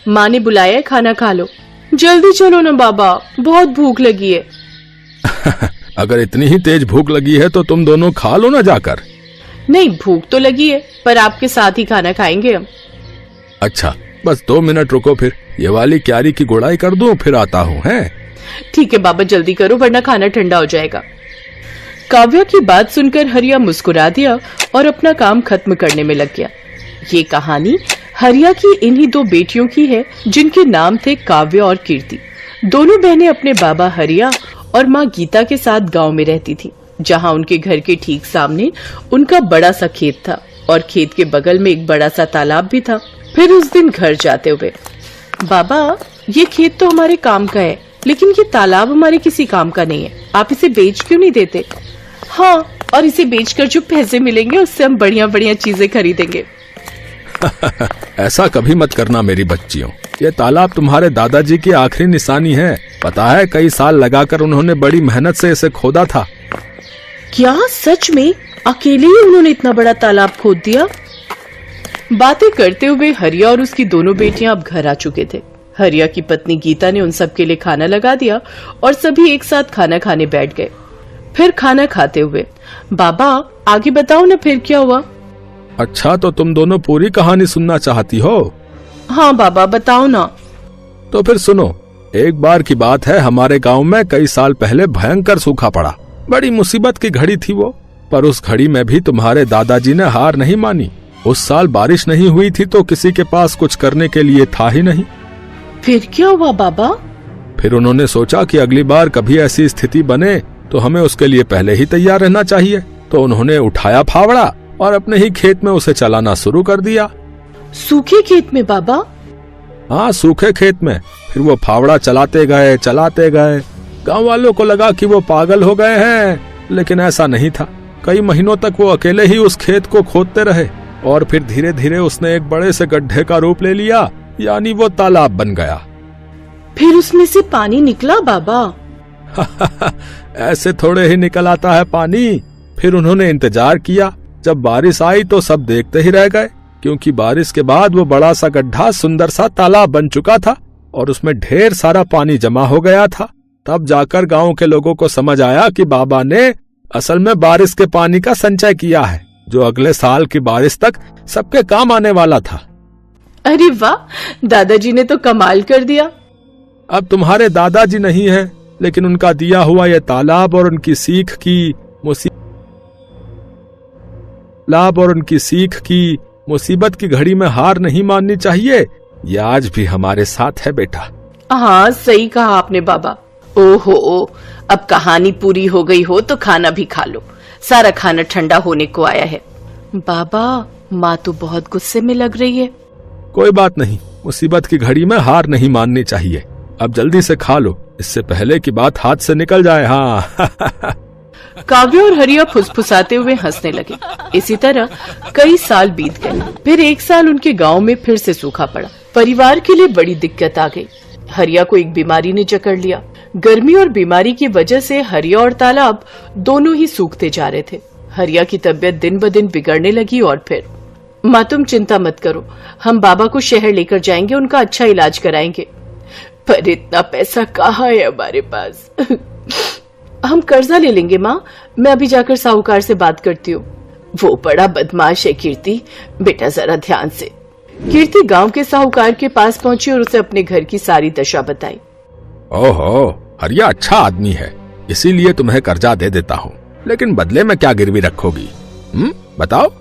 माँ ने बुलाया है, खाना खा लो। जल्दी चलो ना बाबा, बहुत भूख लगी है। अगर इतनी ही तेज भूख लगी है तो तुम दोनों खा लो ना जाकर। नहीं, भूख तो लगी है, पर आपके साथ ही खाना खाएंगे हम। अच्छा, बस 2 मिनट रुको, फिर ये वाली क्यारी की गुड़ाई कर दूं, फिर आता हूँ। हैं? ठीक है बाबा, जल्दी करो वरना खाना ठंडा हो जाएगा। काव्या की बात सुनकर हरिया मुस्कुरा दिया और अपना काम खत्म करने में लग गया। ये कहानी हरिया की इन्हीं 2 बेटियों की है जिनके नाम थे काव्या और कीर्ति। दोनों बहनें अपने बाबा हरिया और माँ गीता के साथ गांव में रहती थी, जहां उनके घर के ठीक सामने उनका बड़ा सा खेत था और खेत के बगल में एक बड़ा सा तालाब भी था। फिर उस दिन घर जाते हुए, बाबा ये खेत तो हमारे काम का है, लेकिन ये तालाब हमारे किसी काम का नहीं है, आप इसे बेच क्यों नहीं देते? हाँ, और इसे बेचकर जो पैसे मिलेंगे उससे हम बढ़िया बढ़िया चीजें खरीदेंगे। ऐसा कभी मत करना मेरी बच्चियों, ये तालाब तुम्हारे दादाजी की आखिरी निशानी है। पता है, कई साल लगाकर उन्होंने बड़ी मेहनत से इसे खोदा था। क्या सच में अकेले ही उन्होंने इतना बड़ा तालाब खोद दिया? बातें करते हुए हरिया और उसकी दोनों बेटियां अब घर आ चुके थे। हरिया की पत्नी गीता ने उन सबके लिए खाना लगा दिया और सभी एक साथ खाना खाने बैठ गए। फिर खाना खाते हुए, बाबा आगे बताओ ना फिर क्या हुआ? अच्छा, तो तुम दोनों पूरी कहानी सुनना चाहती हो? हाँ बाबा, बताओ ना। तो फिर सुनो। एक बार की बात है, हमारे गांव में कई साल पहले भयंकर सूखा पड़ा। बड़ी मुसीबत की घड़ी थी वो, पर उस घड़ी में भी तुम्हारे दादाजी ने हार नहीं मानी। उस साल बारिश नहीं हुई थी तो किसी के पास कुछ करने के लिए था ही नहीं। फिर क्या हुआ बाबा? फिर उन्होंने सोचा कि अगली बार कभी ऐसी स्थिति बने तो हमें उसके लिए पहले ही तैयार रहना चाहिए। तो उन्होंने उठाया फावड़ा और अपने ही खेत में उसे चलाना शुरू कर दिया। सूखे खेत में बाबा? हाँ, सूखे खेत में। फिर वो फावड़ा चलाते गए। गांव वालों को लगा कि वो पागल हो गए हैं, लेकिन ऐसा नहीं था। कई महीनों तक वो अकेले ही उस खेत को खोदते रहे और फिर धीरे धीरे उसने एक बड़े से गड्ढे का रूप ले लिया, यानी वो तालाब बन गया। फिर उसमें से पानी निकला बाबा? ऐसे थोड़े ही निकल आता है पानी। फिर उन्होंने इंतजार किया। जब बारिश आई तो सब देखते ही रह गए, क्योंकि बारिश के बाद वो बड़ा सा गड्ढा सुंदर सा तालाब बन चुका था और उसमें ढेर सारा पानी जमा हो गया था। तब जाकर गांव के लोगों को समझ आया कि बाबा ने असल में बारिश के पानी का संचय किया है, जो अगले साल की बारिश तक सबके काम आने वाला था। अरे वाह, दादाजी ने तो कमाल कर दिया। अब तुम्हारे दादाजी नहीं है, लेकिन उनका दिया हुआ ये तालाब और उनकी सीख की मुसीबत की घड़ी में हार नहीं माननी चाहिए। ये आज भी हमारे साथ है बेटा। हाँ, सही कहा आपने बाबा। ओहो, अब कहानी पूरी हो गई हो तो खाना भी खा लो, सारा खाना ठंडा होने को आया है। बाबा, माँ तो बहुत गुस्से में लग रही है। कोई बात नहीं, मुसीबत की घड़ी में हार नहीं माननी चाहिए। अब जल्दी से खा लो, इससे पहले की बात हाथ से निकल जाए। हाँ। काव्या और हरिया फुसफुसाते हुए हंसने लगे। इसी तरह कई साल बीत गए। फिर एक साल उनके गांव में फिर से सूखा पड़ा। परिवार के लिए बड़ी दिक्कत आ गई। हरिया को एक बीमारी ने जकड़ लिया। गर्मी और बीमारी की वजह से हरिया और तालाब दोनों ही सूखते जा रहे थे। हरिया की तबीयत दिन ब दिन बिगड़ने लगी और फिर, माँ तुम चिंता मत करो, हम बाबा को शहर लेकर जाएंगे, उनका अच्छा इलाज कराएंगे। पर इतना पैसा कहाँ है हमारे पास? हम कर्जा ले लेंगे माँ, मैं अभी जाकर साहूकार से बात करती हूँ। वो बड़ा बदमाश है कीर्ति, बेटा जरा ध्यान से। कीर्ति गांव के साहूकार के पास पहुंची और उसे अपने घर की सारी दशा बताई। ओहो, हरिया अच्छा आदमी है, इसीलिए तुम्हें कर्जा दे देता हूँ, लेकिन बदले में क्या गिरवी रखोगी? बताओ।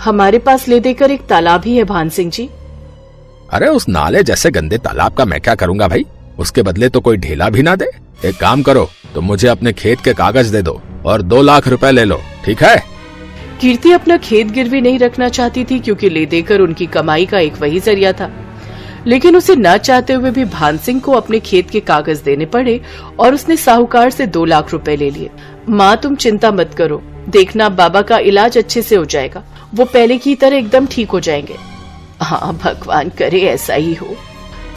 हमारे पास ले देकर एक तालाब ही है भान सिंह जी। अरे उस नाले जैसे गंदे तालाब का मैं क्या करूंगा भाई? उसके बदले तो कोई ढेला भी ना दे। एक काम करो, तुम मुझे अपने खेत के कागज दे दो और 2 लाख रुपए ले लो, ठीक है? कीर्ति अपना खेत गिरवी नहीं रखना चाहती थी, क्योंकि ले देकर उनकी कमाई का एक वही जरिया था। लेकिन उसे न चाहते हुए भी भान सिंह को अपने खेत के कागज देने पड़े और उसने साहूकार से 2 लाख रुपए ले लिए। माँ तुम चिंता मत करो, देखना बाबा का इलाज अच्छे से हो जाएगा, वो पहले की तरह एकदम ठीक हो जाएंगे। हाँ, भगवान करे ऐसा ही हो।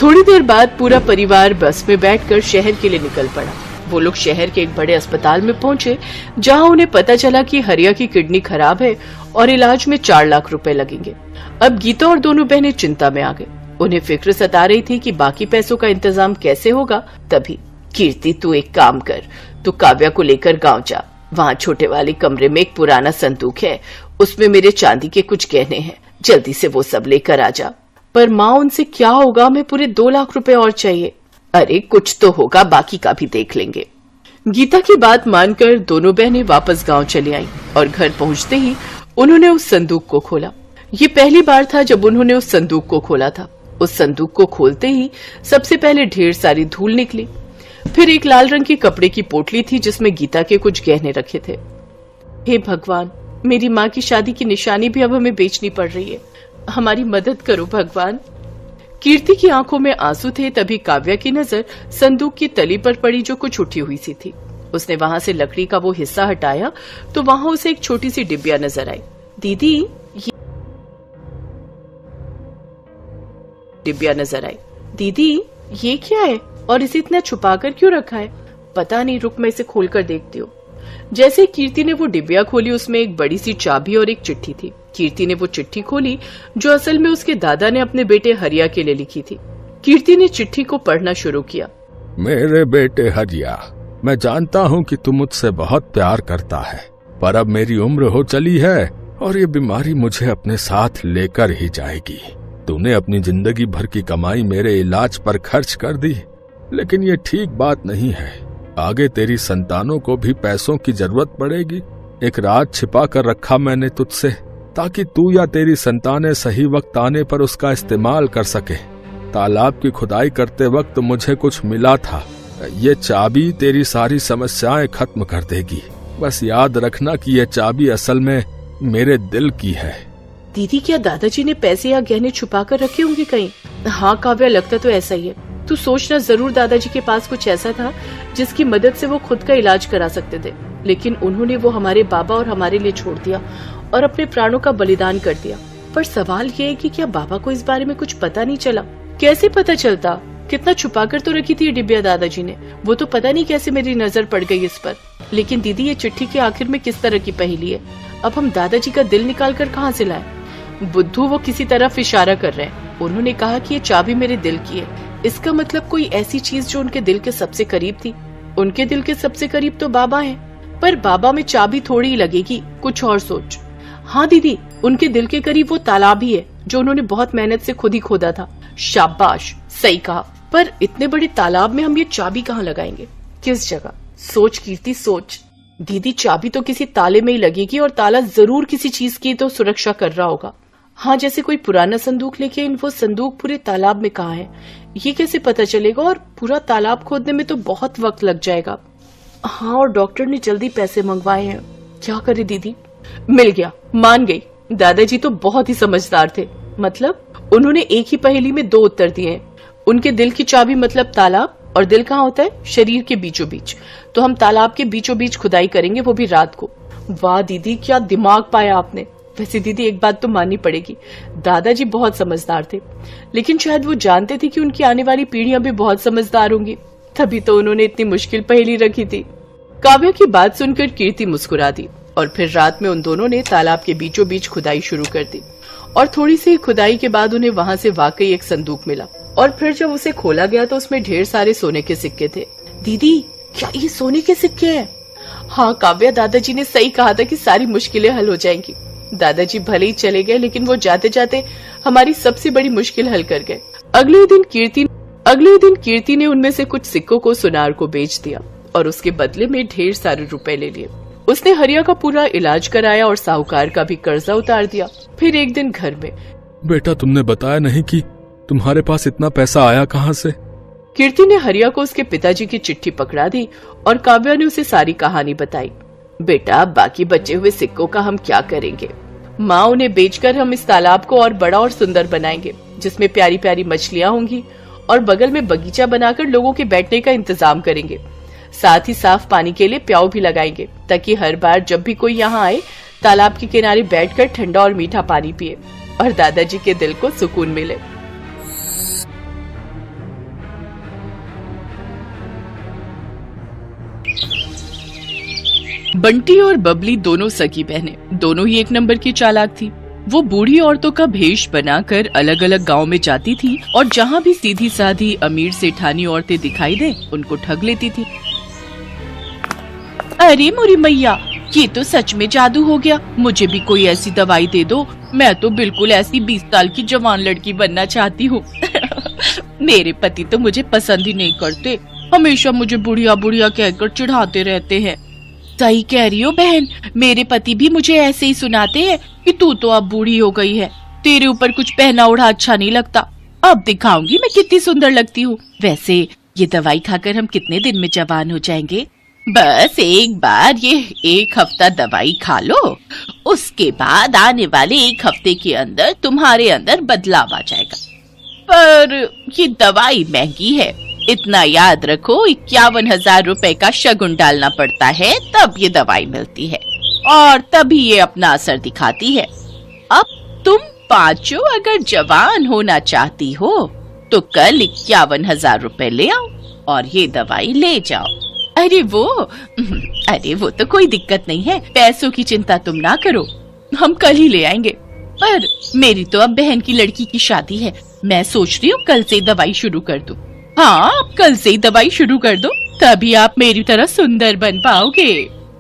थोड़ी देर बाद पूरा परिवार बस में बैठकर शहर के लिए निकल पड़ा। वो लोग शहर के एक बड़े अस्पताल में पहुंचे, जहां उन्हें पता चला कि हरिया की किडनी खराब है और इलाज में 4 लाख रुपए लगेंगे। अब गीता और दोनों बहनें चिंता में आ गई। उन्हें फिक्र सता रही थी कि बाकी पैसों का इंतजाम कैसे होगा। तभी कीर्ति, तू एक काम कर, तू काव्या को लेकर गांव जा। वहाँ छोटे वाले कमरे में एक पुराना संदूक है, उसमें मेरे चांदी के कुछ गहने हैं, जल्दी से वो सब लेकर आ जा। पर माँ, उनसे क्या होगा? हमें पूरे 2 लाख रुपए और चाहिए। अरे कुछ तो होगा, बाकी का भी देख लेंगे। गीता की बात मानकर दोनों बहनें वापस गांव चली आईं और घर पहुंचते ही उन्होंने उस संदूक को खोला। ये पहली बार था जब उन्होंने उस संदूक को खोला था। उस संदूक को खोलते ही सबसे पहले ढेर सारी धूल निकली। फिर एक लाल रंग के कपड़े की पोटली थी जिसमें गीता के कुछ गहने रखे थे। हे भगवान, मेरी माँ की शादी की निशानी भी अब हमें बेचनी पड़ रही है। हमारी मदद करो भगवान। कीर्ति की आंखों में आंसू थे। तभी काव्या की नजर संदूक की तली पर पड़ी जो कुछ उठी हुई सी थी। उसने वहां से लकड़ी का वो हिस्सा हटाया तो वहां उसे एक छोटी सी डिबिया नजर आई। दीदी, डिबिया नजर आई। दीदी, ये क्या है और इसे इतना छुपाकर क्यों रखा है? पता नहीं, रुक मैं इसे खोलकर देखती हूँ। जैसे कीर्ति ने वो डिबिया खोली, उसमें एक बड़ी सी चाबी और एक चिट्ठी थी। कीर्ति ने वो चिट्ठी खोली जो असल में उसके दादा ने अपने बेटे हरिया के लिए लिखी थी। कीर्ति ने चिट्ठी को पढ़ना शुरू किया। मेरे बेटे हरिया, मैं जानता हूँ कि तू मुझसे बहुत प्यार करता है, पर अब मेरी उम्र हो चली है और ये बीमारी मुझे अपने साथ लेकर ही जाएगी। तूने अपनी जिंदगी भर की कमाई मेरे इलाज पर खर्च कर दी, लेकिन ये ठीक बात नहीं है। आगे तेरी संतानों को भी पैसों की जरूरत पड़ेगी। एक राज छिपा कर रखा मैंने तुझसे, ताकि तू या तेरी संतानें सही वक्त आने पर उसका इस्तेमाल कर सके। तालाब की खुदाई करते वक्त मुझे कुछ मिला था। ये चाबी तेरी सारी समस्याएं खत्म कर देगी। बस याद रखना कि ये चाबी असल में मेरे दिल की है। दीदी, क्या दादाजी ने पैसे या गहने छुपा कर रखे होंगे कहीं? हाँ काव्या, लगता तो ऐसा ही है। तू सोचना, जरूर दादाजी के पास कुछ ऐसा था जिसकी मदद से वो खुद का इलाज करा सकते थे, लेकिन उन्होंने वो हमारे बाबा और हमारे लिए छोड़ दिया और अपने प्राणों का बलिदान कर दिया। पर सवाल ये है कि क्या बाबा को इस बारे में कुछ पता नहीं चला? कैसे पता चलता? कितना छुपा कर तो रखी थी ये डिबिया दादाजी ने। वो तो पता नहीं कैसे मेरी नजर पड़ गई इस पर। लेकिन दीदी, ये चिट्ठी के आखिर में किस तरह की पहेली है? अब हम दादाजी का दिल निकाल कर कहाँ से लाएं? बुद्धू वो किसी तरफ इशारा कर रहे हैं। उन्होंने कहा कि ये चाबी मेरे दिल की है। इसका मतलब कोई ऐसी चीज जो उनके दिल के सबसे करीब थी। उनके दिल के सबसे करीब तो बाबा हैं, पर बाबा में चाबी थोड़ी ही लगेगी। कुछ और सोच। हाँ दीदी, उनके दिल के करीब वो तालाब ही है जो उन्होंने बहुत मेहनत से खुद ही खोदा था। शाबाश, सही कहा। पर इतने बड़े तालाब में हम ये चाबी कहाँ लगाएंगे? किस जगह? सोच कीर्ति, सोच। दीदी, चाबी तो किसी ताले में ही लगेगी और ताला जरूर किसी चीज की तो सुरक्षा कर रहा होगा। हाँ, जैसे कोई पुराना संदूक, लेकिन वो संदूक पूरे तालाब में कहाँ है ये कैसे पता चलेगा? और पूरा तालाब खोदने में तो बहुत वक्त लग जाएगा। हाँ, और डॉक्टर ने जल्दी पैसे मंगवाए हैं। क्या करे दीदी? मिल गया, मान गई। दादाजी तो बहुत ही समझदार थे। मतलब उन्होंने एक ही पहेली में 2 उत्तर दिए हैं। उनके दिल की चाबी मतलब तालाब, और दिल कहाँ होता है? शरीर के बीचों बीच। तो हम तालाब के बीचों बीच खुदाई करेंगे, वो भी रात को। वाह दीदी, क्या दिमाग पाया आपने। वैसे दीदी, एक बात तो माननी पड़ेगी, दादाजी बहुत समझदार थे, लेकिन शायद वो जानते थे कि उनकी आने वाली पीढ़ियां भी बहुत समझदार होंगी, तभी तो उन्होंने इतनी मुश्किल पहेली रखी थी। काव्या की बात सुनकर कीर्ति मुस्कुरा दी और फिर रात में उन दोनों ने तालाब के बीचों बीच खुदाई शुरू कर दी। और थोड़ी सी खुदाई के बाद उन्हें वहां से वाकई एक संदूक मिला। और फिर जब उसे खोला गया तो उसमें ढेर सारे सोने के सिक्के थे। दीदी, क्या ये सोने के सिक्के हैं? हाँ काव्या, दादाजी ने सही कहा था कि सारी मुश्किलें हल हो जाएंगी। दादाजी भले ही चले गए, लेकिन वो जाते जाते हमारी सबसे बड़ी मुश्किल हल कर गए। अगले दिन कीर्ति ने उनमें से कुछ सिक्कों को सुनार को बेच दिया और उसके बदले में ढेर सारे रुपए ले लिए। उसने हरिया का पूरा इलाज कराया और साहूकार का भी कर्जा उतार दिया। फिर एक दिन घर में, बेटा, तुमने बताया नहीं कि तुम्हारे पास इतना पैसा आया कहाँ से? कीर्ति ने हरिया को उसके पिताजी की चिट्ठी पकड़ा दी और काव्या ने उसे सारी कहानी बताई। बेटा, बाकी बचे हुए सिक्कों का हम क्या करेंगे? माँ, उन्हें बेचकर हम इस तालाब को और बड़ा और सुंदर बनाएंगे, जिसमें प्यारी प्यारी मछलियाँ होंगी, और बगल में बगीचा बनाकर लोगों के बैठने का इंतजाम करेंगे। साथ ही साफ पानी के लिए प्याऊ भी लगाएंगे, ताकि हर बार जब भी कोई यहाँ आए तालाब के किनारे बैठकर ठंडा और मीठा पानी पिए और दादाजी के दिल को सुकून मिले। बंटी और बबली दोनों सगी बहनें, दोनों ही एक नंबर की चालाक थी। वो बूढ़ी औरतों का भेष बनाकर अलग अलग गांव में जाती थी और जहाँ भी सीधी साधी अमीर सेठानी औरतें दिखाई दे उनको ठग लेती थी। अरे मोरी मैया, ये तो सच में जादू हो गया। मुझे भी कोई ऐसी दवाई दे दो। मैं तो बिल्कुल ऐसी 20 साल की जवान लड़की बनना चाहती हूँ। मेरे पति तो मुझे पसंद ही नहीं करते, हमेशा मुझे बुढ़िया बुढ़िया कहकर चिढ़ाते रहते हैं। सही कह रही हो बहन, मेरे पति भी मुझे ऐसे ही सुनाते हैं कि तू तो अब बूढ़ी हो गई है, तेरे ऊपर कुछ पहना ओढ़ा अच्छा नहीं लगता। अब दिखाऊंगी मैं कितनी सुंदर लगती हूँ। वैसे ये दवाई खाकर हम कितने दिन में जवान हो जाएंगे? बस एक बार ये 1 हफ्ता दवाई खा लो, उसके बाद आने वाले 1 हफ्ते के अंदर तुम्हारे अंदर बदलाव आ जाएगा। पर ये दवाई महंगी है, इतना याद रखो, 51,000 रुपए का शगुन डालना पड़ता है तब ये दवाई मिलती है और तभी ये अपना असर दिखाती है। अब तुम पांचों अगर जवान होना चाहती हो तो कल 51,000 रुपए ले आओ और ये दवाई ले जाओ। अरे वो तो कोई दिक्कत नहीं है, पैसों की चिंता तुम ना करो, हम कल ही ले आएंगे। पर मेरी तो अब बहन की लड़की की शादी है, मैं सोच रही हूँ कल से दवाई शुरू कर दूं। हाँ, आप कल से ही दवाई शुरू कर दो, तभी आप मेरी तरह सुंदर बन पाओगे।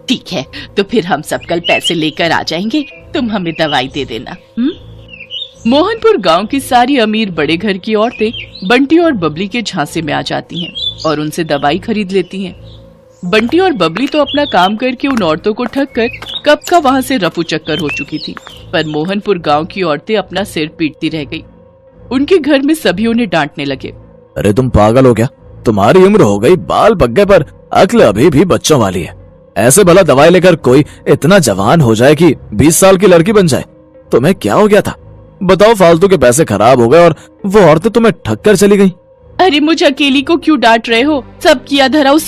ठीक है, तो फिर हम सब कल पैसे लेकर आ जाएंगे, तुम हमें दवाई दे देना। मोहनपुर गांव की सारी अमीर बड़े घर की औरतें बंटी और बबली के झांसे में आ जाती हैं और उनसे दवाई खरीद लेती हैं। बंटी और बबली तो अपना काम करके उन औरतों को ठग कर कब का वहाँ से रफू चक्कर हो चुकी थी, पर मोहनपुर गांव की औरतें अपना सिर पीटती रह गई। उनके घर में सभी उन्हें डांटने लगे। अरे तुम पागल हो क्या? तुम्हारी उम्र हो गई, बाल पक गए, पर अक्ल अभी भी बच्चों वाली है। ऐसे भला दवाई लेकर कोई इतना जवान हो जाए कि 20 साल की लड़की बन जाए? तुम्हें क्या हो गया था? बताओ, फालतू के पैसे खराब हो गए और वो औरतें तुम्हें ठग कर चली गईं। अरे मुझे अकेली को क्यों डांट रहे हो? सब किया धरा उस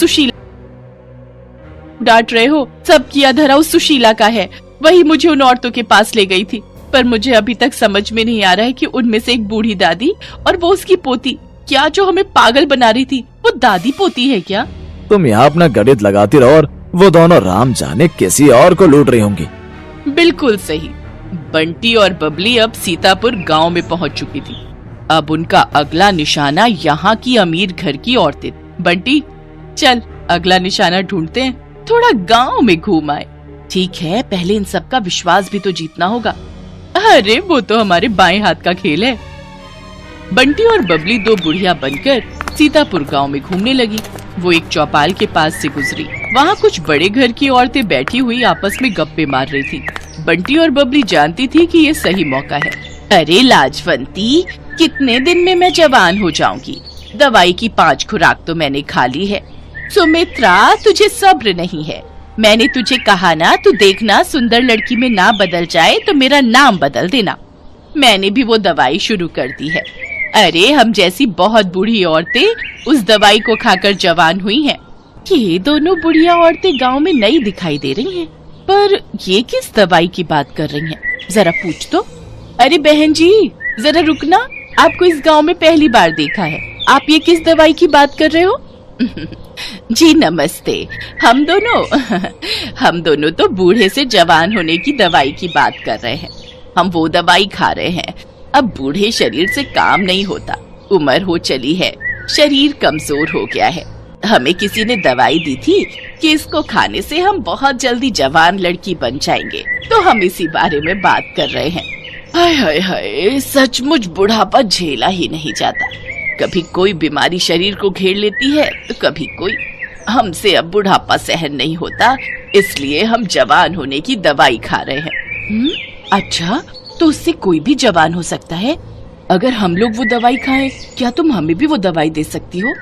सुशीला का है, वही मुझे उन औरतों के पास ले गई थी। पर मुझे अभी तक समझ में नहीं आ रहा है कि उनमें से एक बूढ़ी दादी और वो उसकी पोती, क्या जो हमें पागल बना रही थी वो दादी पोती है क्या? तुम यहाँ अपना गणित लगाती रहो और वो दोनों राम जाने किसी और को लूट रही होंगी। बिल्कुल सही। बंटी और बबली अब सीतापुर गांव में पहुंच चुकी थी। अब उनका अगला निशाना यहाँ की अमीर घर की औरतें। बंटी, चल अगला निशाना ढूंढते हैं, थोड़ा गांव में घूम आए। ठीक है, पहले इन सब का विश्वास भी तो जीतना होगा। अरे वो तो हमारे बाएं हाथ का खेल है। बंटी और बबली 2 बुढ़िया बनकर सीतापुर गांव में घूमने लगी। वो एक चौपाल के पास से गुजरी, वहाँ कुछ बड़े घर की औरतें बैठी हुई आपस में गप्पे मार रही थी। बंटी और बबली जानती थी कि ये सही मौका है। अरे लाजवंती, कितने दिन में मैं जवान हो जाऊंगी? दवाई की 5 खुराक तो मैंने खा ली है। सुमित्रा, तुझे सब्र नहीं है। मैंने तुझे कहा ना, तू देखना सुंदर लड़की में ना बदल जाए तो मेरा नाम बदल देना। मैंने भी वो दवाई शुरू कर दी है। अरे हम जैसी बहुत बूढ़ी औरतें उस दवाई को खाकर जवान हुई हैं। ये दोनों बुढ़िया औरतें गांव में नई दिखाई दे रही हैं, पर ये किस दवाई की बात कर रही हैं? जरा पूछ तो। अरे बहन जी, जरा रुकना, आपको इस गांव में पहली बार देखा है, आप ये किस दवाई की बात कर रहे हो? जी नमस्ते, हम दोनों तो बूढ़े से जवान होने की दवाई की बात कर रहे हैं। हम वो दवाई खा रहे हैं। अब बूढ़े शरीर से काम नहीं होता, उम्र हो चली है, शरीर कमजोर हो गया है। हमें किसी ने दवाई दी थी कि इसको खाने से हम बहुत जल्दी जवान लड़की बन जाएंगे, तो हम इसी बारे में बात कर रहे हैं। हाय हाय हाय, सचमुच बुढ़ापा झेला ही नहीं जाता। कभी कोई बीमारी शरीर को घेर लेती है तो कभी कोई। हमसे अब बुढ़ापा सहन नहीं होता, इसलिए हम जवान होने की दवाई खा रहे हैं। अच्छा, तो उससे कोई भी जवान हो सकता है? अगर हम लोग वो दवाई खाएं, क्या तुम हमें भी वो दवाई दे सकती हो?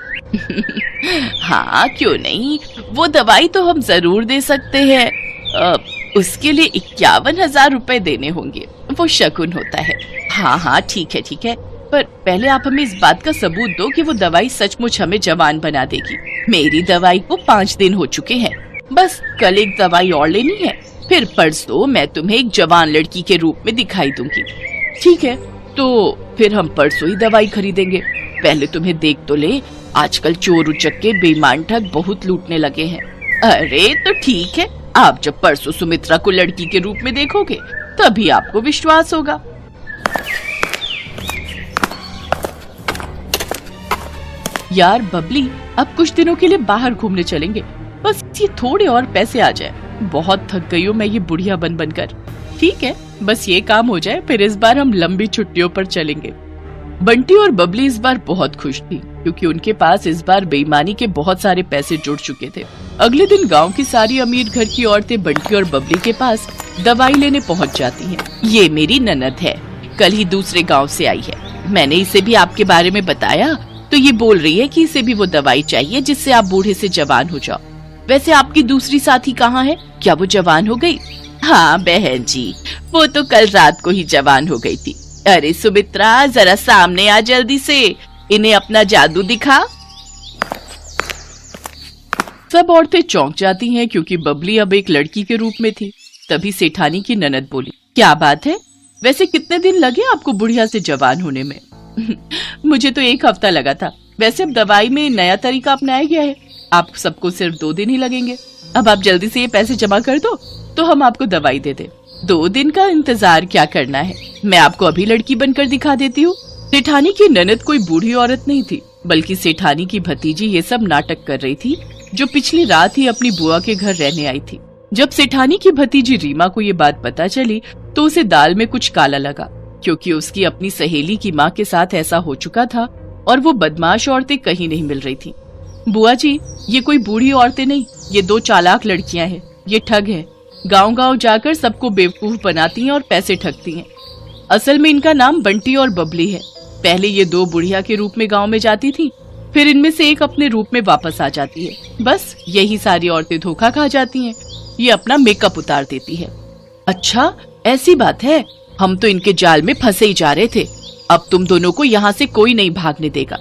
हाँ, क्यों नहीं, वो दवाई तो हम जरूर दे सकते हैं। उसके लिए 51,000 रुपए देने होंगे, वो शगुन होता है। हाँ ठीक है, पर पहले आप हमें इस बात का सबूत दो कि वो दवाई सचमुच हमें जवान बना देगी। मेरी दवाई को 5 दिन हो चुके हैं, बस कल एक दवाई और लेनी है, फिर परसों मैं तुम्हें एक जवान लड़की के रूप में दिखाई दूंगी। ठीक है, तो फिर हम परसों ही दवाई खरीदेंगे। पहले तुम्हें देख तो ले, आजकल चोर उचक्के बेईमान ठग बहुत लूटने लगे हैं। अरे तो ठीक है, आप जब परसों सुमित्रा को लड़की के रूप में देखोगे तभी आपको विश्वास होगा। यार बबली, अब कुछ दिनों के लिए बाहर घूमने चलेंगे, बस ये थोड़े और पैसे आ जाए। बहुत थक गई हूँ मैं ये बुढ़िया बन बनकर। ठीक है, बस ये काम हो जाए, फिर इस बार हम लंबी छुट्टियों पर चलेंगे। बंटी और बबली इस बार बहुत खुश थी, क्योंकि उनके पास इस बार बेईमानी के बहुत सारे पैसे जुड़ चुके थे। अगले दिन गांव की सारी अमीर घर की औरतें बंटी और बबली के पास दवाई लेने पहुंच जाती हैं। ये मेरी ननद है, कल ही दूसरे गांव से आई है। मैंने इसे भी आपके बारे में बताया, तो ये बोल रही है कि इसे भी वो दवाई चाहिए जिससे आप बूढ़े से जवान हो जाओ। वैसे आपकी दूसरी साथी कहाँ है? क्या वो जवान हो गई? हाँ बहन जी, वो तो कल रात को ही जवान हो गई थी। अरे सुमित्रा, जरा सामने आ जल्दी से, इन्हें अपना जादू दिखा। सब औरतें चौंक जाती हैं, क्योंकि बबली अब एक लड़की के रूप में थी। तभी सेठानी की ननद बोली, क्या बात है? वैसे कितने दिन लगे आपको बुढ़िया से जवान होने में? मुझे तो 1 हफ्ता लगा था। वैसे अब दवाई में नया तरीका अपनाया गया है, आप सबको सिर्फ 2 दिन ही लगेंगे। अब आप जल्दी से ये पैसे जमा कर दो, तो हम आपको दवाई दे दे। 2 दिन का इंतजार क्या करना है, मैं आपको अभी लड़की बनकर दिखा देती हूँ। सेठानी की ननद कोई बूढ़ी औरत नहीं थी, बल्कि सेठानी की भतीजी ये सब नाटक कर रही थी, जो पिछली रात ही अपनी बुआ के घर रहने आई थी। जब सेठानी की भतीजी रीमा को ये बात पता चली, तो उसे दाल में कुछ काला लगा, क्योंकि उसकी अपनी सहेली की माँ के साथ ऐसा हो चुका था और वो बदमाश औरतें कहीं नहीं मिल रही थी। बुआ जी, ये कोई बूढ़ी औरतें नहीं, ये 2 चालाक लड़कियां हैं। ये ठग है, गांव-गांव जाकर सबको बेवकूफ बनाती हैं और पैसे ठगती हैं। असल में इनका नाम बंटी और बबली है। पहले ये 2 बुढ़िया के रूप में गांव में जाती थी, फिर इनमें से एक अपने रूप में वापस आ जाती है। बस यही सारी औरतें धोखा खा जाती हैं। ये अपना मेकअप उतार देती है। अच्छा, ऐसी बात है, हम तो इनके जाल में फंसे ही जा रहे थे। अब तुम दोनों को यहाँ से कोई नहीं भागने देगा।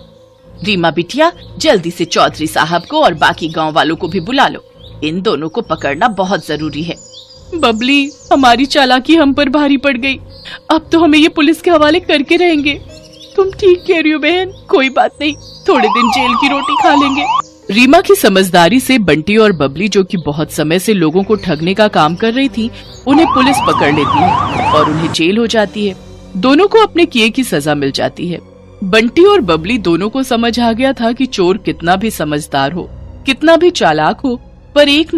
रीमा बिटिया, जल्दी से चौधरी साहब को और बाकी गांव वालों को भी बुला लो, इन दोनों को पकड़ना बहुत जरूरी है। बबली, हमारी चालाकी हम पर भारी पड़ गई, अब तो हमें ये पुलिस के हवाले करके रहेंगे। तुम ठीक कह रही हो बहन, कोई बात नहीं, थोड़े दिन जेल की रोटी खा लेंगे। रीमा की समझदारी से बंटी और बबली, जो कि बहुत समय से लोगों को ठगने का काम कर रही थी, उन्हें पुलिस पकड़ लेती है और उन्हें जेल हो जाती है। दोनों को अपने किए की सजा मिल जाती है। बंटी और बबली दोनों को समझ आ गया था कि चोर कितना भी समझदार हो, कितना भी चालाक हो, पर एक